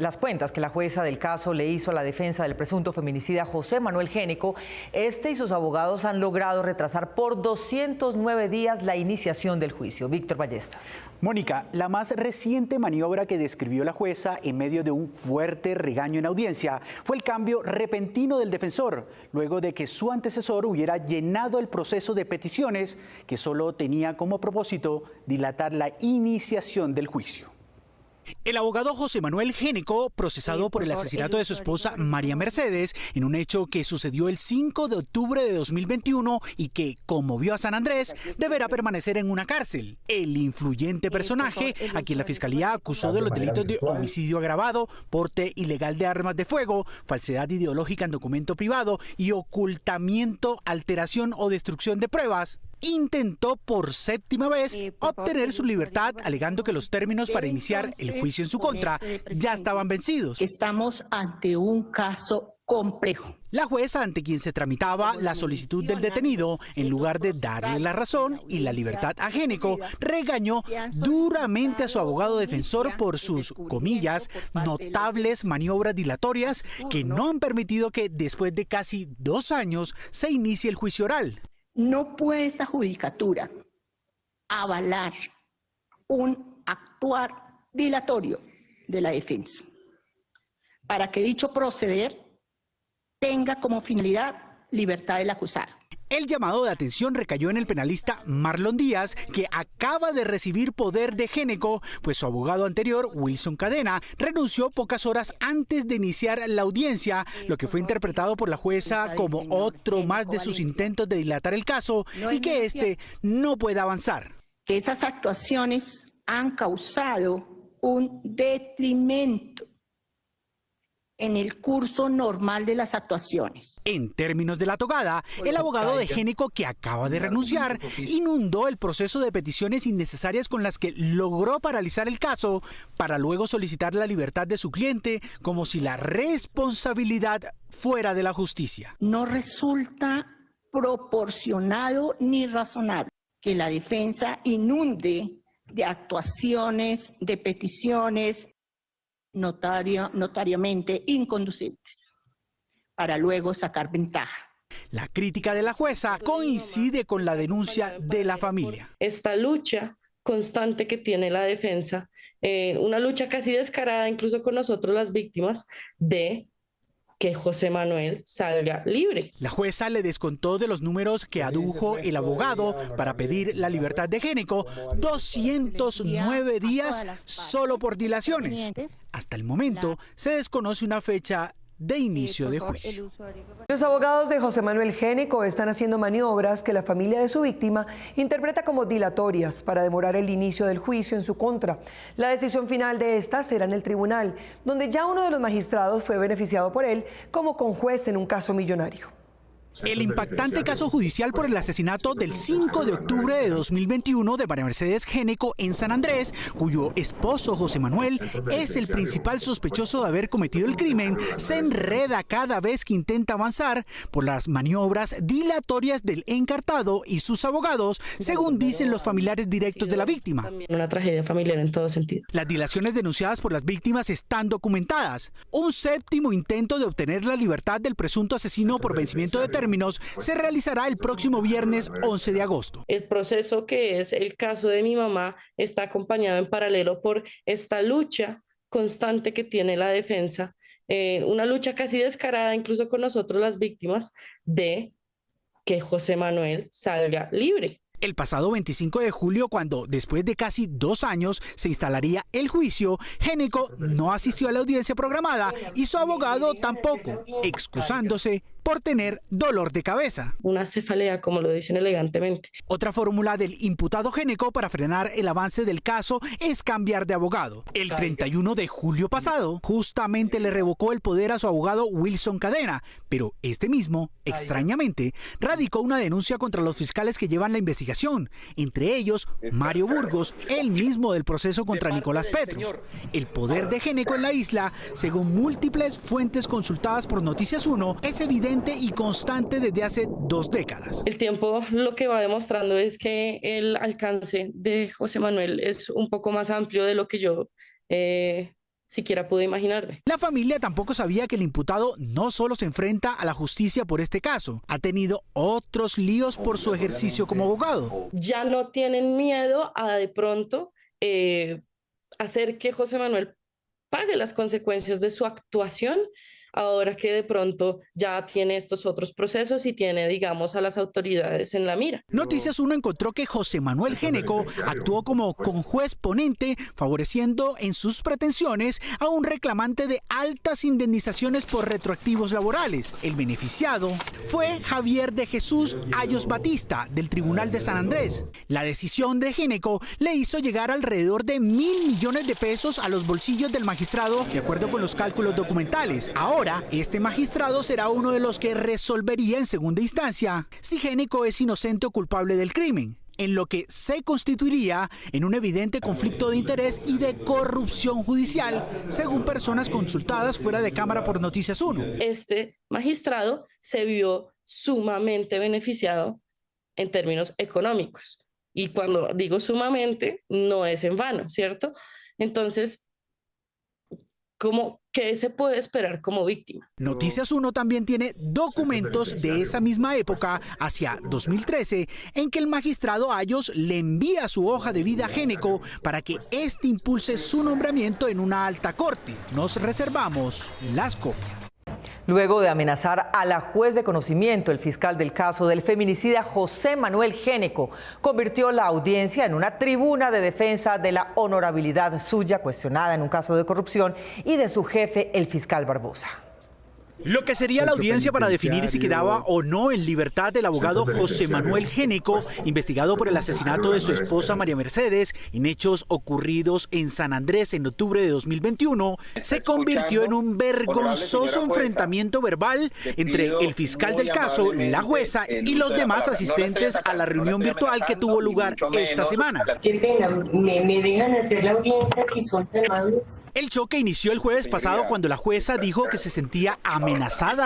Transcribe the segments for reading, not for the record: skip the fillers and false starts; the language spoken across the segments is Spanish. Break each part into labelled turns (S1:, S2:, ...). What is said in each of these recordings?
S1: las cuentas que la jueza del caso le hizo a la defensa del presunto feminicida José Manuel Génico, este y sus abogados han logrado retrasar por 209 días la iniciación del juicio. Víctor Ballestas.
S2: Mónica, la más reciente maniobra que describió la jueza en medio de un fuerte regaño en audiencia fue el cambio repentino del defensor, luego de que su antecesor hubiera llenado el proceso de peticiones que solo tenía como propósito dilatar la iniciación del juicio. El abogado José Manuel Génico, procesado por el asesinato de su esposa María Mercedes en un hecho que sucedió el 5 de octubre de 2021 y que conmovió a San Andrés, deberá permanecer en una cárcel. El influyente personaje, a quien la Fiscalía acusó de los delitos de homicidio agravado, porte ilegal de armas de fuego, falsedad ideológica en documento privado y ocultamiento, alteración o destrucción de pruebas, intentó por séptima vez obtener su libertad, alegando que los términos para iniciar el juicio en su contra ya estaban vencidos.
S3: Estamos ante un caso complejo.
S2: La jueza, ante quien se tramitaba la solicitud del detenido, en lugar de darle la razón y la libertad a Génico, regañó duramente a su abogado defensor por sus, comillas, notables maniobras dilatorias que no han permitido que después de casi 2 años se inicie el juicio oral.
S3: No puede esta judicatura avalar un actuar dilatorio de la defensa para que dicho proceder tenga como finalidad libertad del acusado.
S2: El llamado de atención recayó en el penalista Marlon Díaz, que acaba de recibir poder de Génico, pues su abogado anterior, Wilson Cadena, renunció pocas horas antes de iniciar la audiencia, lo que fue interpretado por la jueza como otro más de sus intentos de dilatar el caso y que este no puede avanzar.
S3: Que esas actuaciones han causado un detrimento en el curso normal de las actuaciones.
S2: En términos de la togada, el abogado de Génico, que acaba de renunciar, inundó el proceso de peticiones innecesarias con las que logró paralizar el caso para luego solicitar la libertad de su cliente, como si la responsabilidad fuera de la justicia.
S3: No resulta proporcionado ni razonable que la defensa inunde de actuaciones, de peticiones notariamente inconducentes para luego sacar ventaja.
S2: La crítica de la jueza coincide con la denuncia de la familia.
S4: Esta lucha constante que tiene la defensa, una lucha casi descarada incluso con nosotros las víctimas, de que José Manuel salga libre.
S2: La jueza le descontó de los números que adujo el abogado para pedir la libertad de Génico 209 días solo por dilaciones. Hasta el momento se desconoce una fecha de inicio de juicio.
S5: Los abogados de José Manuel Génico están haciendo maniobras que la familia de su víctima interpreta como dilatorias para demorar el inicio del juicio en su contra. La decisión final de esta será en el tribunal, donde ya uno de los magistrados fue beneficiado por él como conjuez en un caso millonario.
S2: El impactante caso judicial por el asesinato del 5 de octubre de 2021 de María Mercedes Génico en San Andrés, cuyo esposo José Manuel es el principal sospechoso de haber cometido el crimen, se enreda cada vez que intenta avanzar por las maniobras dilatorias del encartado y sus abogados, según dicen los familiares directos de la víctima.
S4: También una tragedia familiar en todo sentido.
S2: Las dilaciones denunciadas por las víctimas están documentadas. Un séptimo intento de obtener la libertad del presunto asesino por vencimiento de términos se realizará el próximo viernes 11 de agosto.
S4: El proceso, que es el caso de mi mamá, está acompañado en paralelo por esta lucha constante que tiene la defensa, una lucha casi descarada incluso con nosotros las víctimas, de que José Manuel salga libre.
S2: El pasado 25 de julio, cuando después de casi 2 años se instalaría el juicio, Génico no asistió a la audiencia programada y su abogado tampoco, excusándose por tener dolor de cabeza.
S4: Una cefalea, como lo dicen elegantemente.
S2: Otra fórmula del imputado Génico para frenar el avance del caso es cambiar de abogado. El 31 de julio pasado, justamente le revocó el poder a su abogado Wilson Cadena, pero este mismo, extrañamente, radicó una denuncia contra los fiscales que llevan la investigación, entre ellos Mario Burgos, el mismo del proceso contra Nicolás Petro. El poder de Génico en la isla, según múltiples fuentes consultadas por Noticias 1, es evidente y constante desde hace 2 décadas.
S4: El tiempo lo que va demostrando es que el alcance de José Manuel es un poco más amplio de lo que yo siquiera pude imaginarme.
S2: La familia tampoco sabía que el imputado no solo se enfrenta a la justicia por este caso, ha tenido otros líos por su ejercicio como abogado.
S4: Ya no tienen miedo a de pronto hacer que José Manuel pague las consecuencias de su actuación, ahora que de pronto ya tiene estos otros procesos y tiene, digamos, a las autoridades en la mira.
S2: Noticias 1 encontró que José Manuel Géneco actuó como conjuez ponente, favoreciendo en sus pretensiones a un reclamante de altas indemnizaciones por retroactivos laborales. El beneficiado fue Javier de Jesús Ayos Batista, del Tribunal de San Andrés. La decisión de Géneco le hizo llegar alrededor de 1.000 millones de pesos a los bolsillos del magistrado, de acuerdo con los cálculos documentales. Ahora, este magistrado será uno de los que resolvería en segunda instancia si Géneco es inocente o culpable del crimen, en lo que se constituiría en un evidente conflicto de interés y de corrupción judicial, según personas consultadas fuera de cámara por Noticias 1.
S4: Este magistrado se vio sumamente beneficiado en términos económicos. Y cuando digo sumamente, no es en vano, ¿cierto? Entonces, ¿qué se puede esperar como víctima?
S2: Noticias 1 también tiene documentos de esa misma época, hacia 2013, en que el magistrado Ayos le envía su hoja de vida a Géneco para que éste impulse su nombramiento en una alta corte. Nos reservamos las copias.
S1: Luego de amenazar a la juez de conocimiento, el fiscal del caso del feminicida José Manuel Géneco convirtió la audiencia en una tribuna de defensa de la honorabilidad suya, cuestionada en un caso de corrupción, y de su jefe, el fiscal Barbosa.
S2: Lo que sería la audiencia para definir si quedaba o no en libertad el abogado José Manuel Géneco, investigado por el asesinato de su esposa María Mercedes en hechos ocurridos en San Andrés en octubre de 2021, se convirtió en un vergonzoso enfrentamiento verbal entre el fiscal del caso, la jueza y los demás asistentes a la reunión virtual que tuvo lugar esta semana.
S6: Qué pena, ¿me dejan hacer la audiencia si son tan amables?
S2: El choque inició el jueves pasado cuando la jueza dijo que se sentía amenazada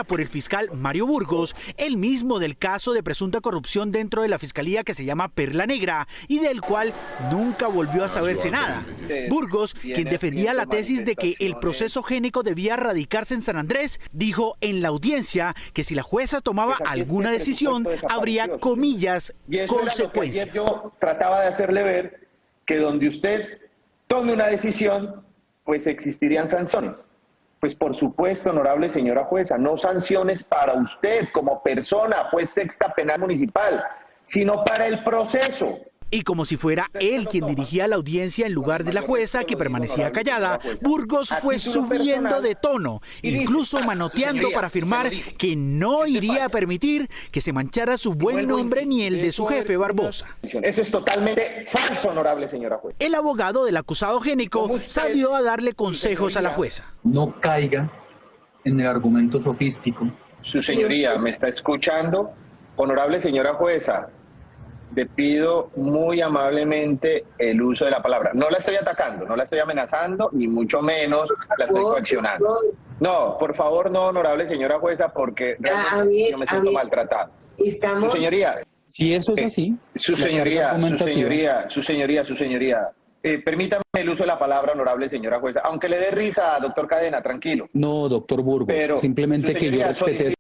S2: por el fiscal Mario Burgos, el mismo del caso de presunta corrupción dentro de la fiscalía que se llama Perla Negra y del cual nunca volvió a saberse nada. Burgos, quien defendía la tesis de que el proceso Géneco debía radicarse en San Andrés, dijo en la audiencia que si la jueza tomaba alguna decisión, habría, comillas, consecuencias.
S7: Yo trataba de hacerle ver que donde usted tome una decisión, pues existirían sanciones. Pues por supuesto, honorable señora jueza, no sanciones para usted como persona, juez sexta penal municipal, sino para el proceso.
S2: Y como si fuera él quien dirigía la audiencia en lugar de la jueza, que permanecía callada, Burgos fue subiendo de tono, incluso manoteando para afirmar que no iría a permitir que se manchara su buen nombre ni el de su jefe Barbosa.
S7: Eso es totalmente falso, honorable señora jueza.
S2: El abogado del acusado Géneco salió a darle consejos a la jueza.
S8: No caiga en el argumento sofístico.
S7: Su señoría, ¿me está escuchando? Honorable señora jueza, le pido muy amablemente el uso de la palabra. No la estoy atacando, no la estoy amenazando, ni mucho menos la estoy coaccionando. No, por favor, no, honorable señora jueza, porque realmente yo me siento maltratado.
S6: Estamos...
S7: Su señoría.
S8: Si eso es así,
S7: Su señoría. Permítame el uso de la palabra, honorable señora jueza, aunque le dé risa a doctor Cadena, tranquilo.
S8: no, doctor Burgos,
S7: Pero,
S8: simplemente que yo respete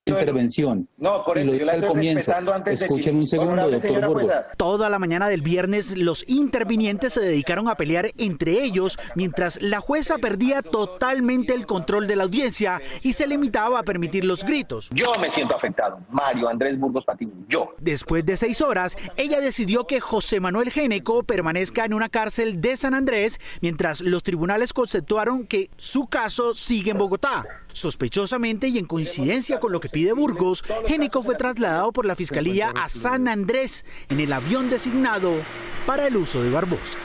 S8: intervención.
S7: No, por eso yo la estoy respetando antes de que...
S8: Escuchen un segundo, doctor Burgos.
S2: Toda la mañana del viernes, los intervinientes se dedicaron a pelear entre ellos, mientras la jueza perdía totalmente el control de la audiencia y se limitaba a permitir los gritos.
S7: Yo me siento afectado, Mario Andrés Burgos Patiño, yo.
S2: Después de 6 horas, ella decidió que José Manuel Géneco permanezca en una cárcel de San Andrés, mientras los tribunales conceptuaron que su caso sigue en Bogotá. Sospechosamente y en coincidencia con lo que pide Burgos, Géneco fue trasladado por la Fiscalía a San Andrés en el avión designado para el uso de Barbosa.